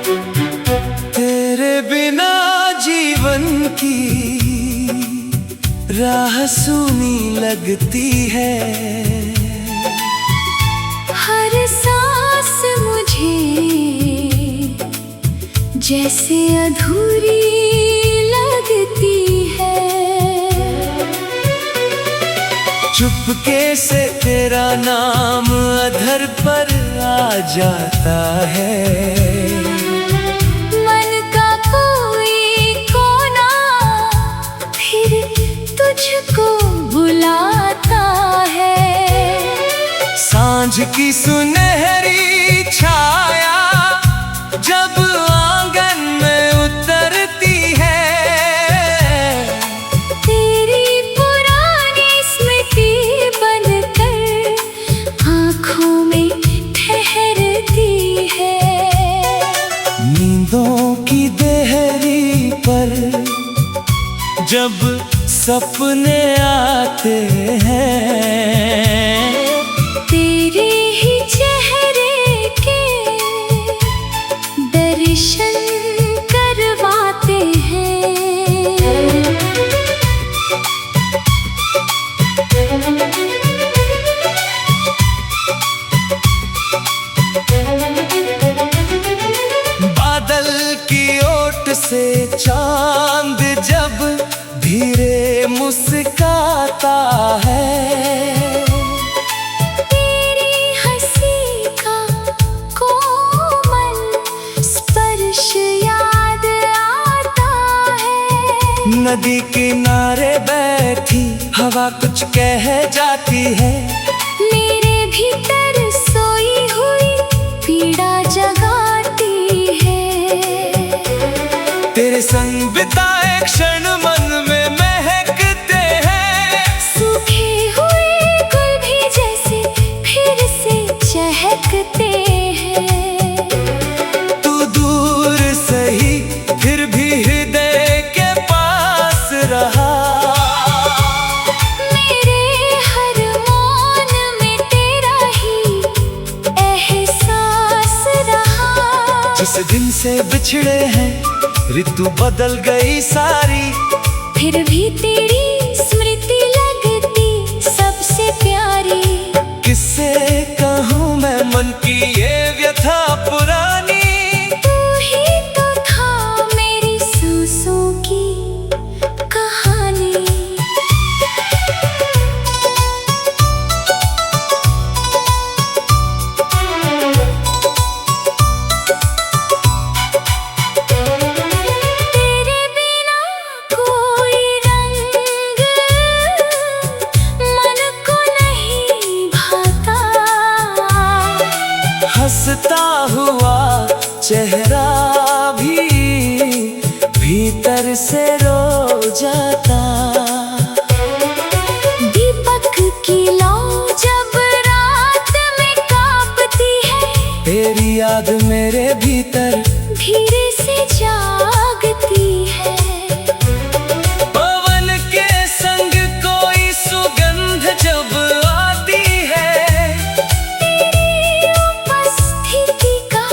तेरे बिना जीवन की राह सूनी लगती है। हर सांस मुझे जैसे अधूरी लगती है। चुपके से तेरा नाम अधर पर आ जाता है। मन का कोई कोना फिर तुझको बुलाता है। सांझ की सुनहरी छाया जब आंगन में उतरती है। तेरी पुरानी स्मृति बनकर आँखों में ठहरती है। नींदों की देहरी पर जब सपने आते हैं, तेरे ही चेहरे के दर्शन करवाते हैं। बादल की ओट से चांद जब धीरे मुस्काता है। तेरी हंसी का कोमल स्पर्श याद आता है। नदी किनारे बैठी हवा कुछ कह जाती है। मेरे भीतर सोई हुई पीड़ा जगाती है। तेरे संग बिताए क्षण मन में महकते हैं। सूखे हुए गुल भी जैसे फिर से चहकते हैं। तू दूर सही फिर भी हृदय के पास रहा। मेरे हर मौन में तेरा ही एहसास रहा। जिस दिन से बिछड़े हैं ऋतु बदल गई सारी। फिर भी तेरी स्मृति लगती सबसे प्यारी। किससे कहूँ मैं मन की ये व्यथा पुरानी। तू ही तो था मेरी सांसों की कहानी। तेरे बिना कोई रंग मन को नहीं भाता। हंसता हुआ चेहरा भी भीतर से रो जाता। दीपक की लौ जब रात में कांपती है। तेरी याद मेरे भीतर धीरे से जागती है। पवन के संग कोई सुगंध जब आती है। तेरी उपस्थिति का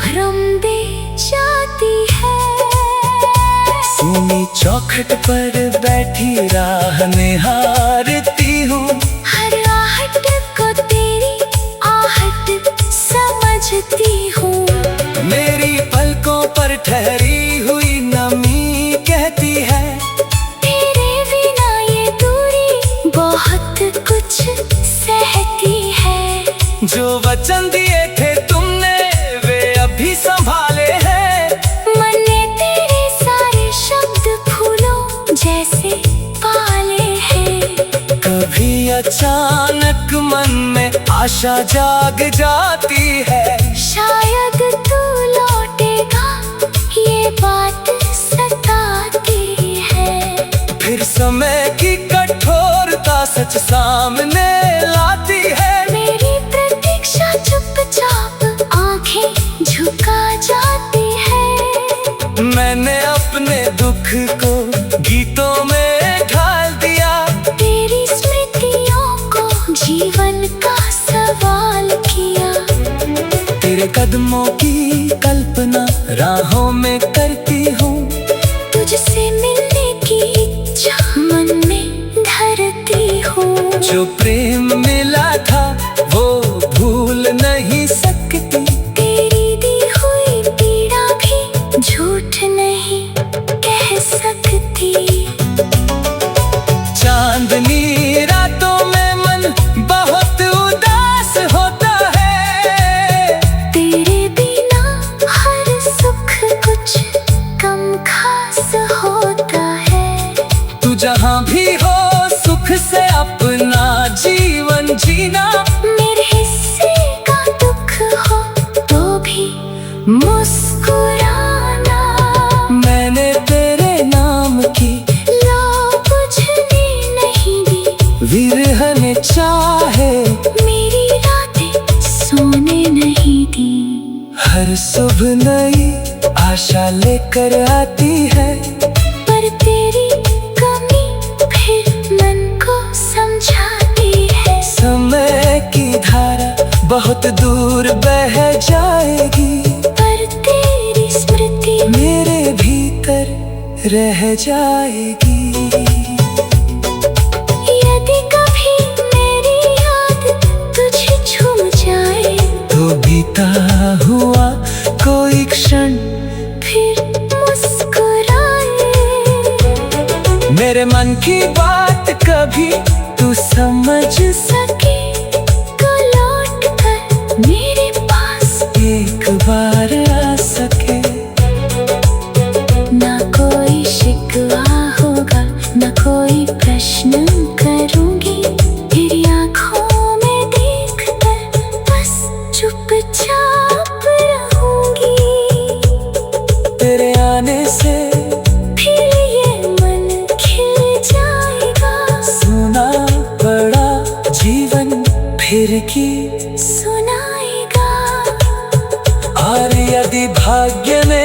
भ्रम दे जाती है। सूनी चौखट पर बैठी राह निहारती हूँ। हर आहट को तेरी आहट समझती हूँ। मेरी पलकों पर ठहरी हुई नमी कहती है। तेरे बिना ये दूरी बहुत कुछ सहती है। जो वचन दिए थे तुमने वे अभी संभाले हैं। मन ने तेरे सारे शब्द फूलों जैसे पाले हैं। कभी अचानक मन में आशा जाग जाती है। शायद तू लौटेगा ये बात सताती है। फिर समय की कठोरता सच सामने लाती है। मेरी प्रतीक्षा चुपचाप आंखें झुका जाती है। मैंने अपने दुख को गीतों में ढाल दिया। तेरी स्मृतियों को जीवन का सवाल किया। तेरे कदमों की कल्पना राहों में करती हूँ तुझसे मिलने की इच्छा मन में धरती हूँ। जो प्रेम मिला था वो भूल नहीं सकती, तेरी दी हुई पीड़ा भी झूठ नहीं कह सकती। चांदनी रातों में मन बहुत उदास होता है, तेरे बिना हर सुख कुछ कम खास होता है। तू जहाँ भी हो सुख से अपना जीवन जीना, मेरे हिस्से का दुख हो तो भी मुस्कुराना। मैंने तेरे नाम की लो बुझने नहीं दी, विरह ने चाहे मेरी रातें सोने नहीं दी। हर सुबह नई आशा लेकर आती है, पर तेरी कमी फिर मन को समझाती है। समय की धारा बहुत दूर बह जाएगी, पर तेरी स्मृति मेरे भीतर रह जाएगी। यदि कभी मेरी याद तुझे छू जाए, तो बीता हुआ कोई क्षण फिर मुस्कुराए। मेरे मन की बात कभी तू समझ सके तो लौट कर मेरे पास एक बार आ सके। ना कोई शिकवा होगा ना कोई प्रश्न करूंगी, तेरी आँखों में देख कर बस चुपचाप रहूंगी। तेरे आने से फिर ये मन खिल जाएगा, सुना बड़ा जीवन फिर की सुनाएगा। और यदि भाग्य ने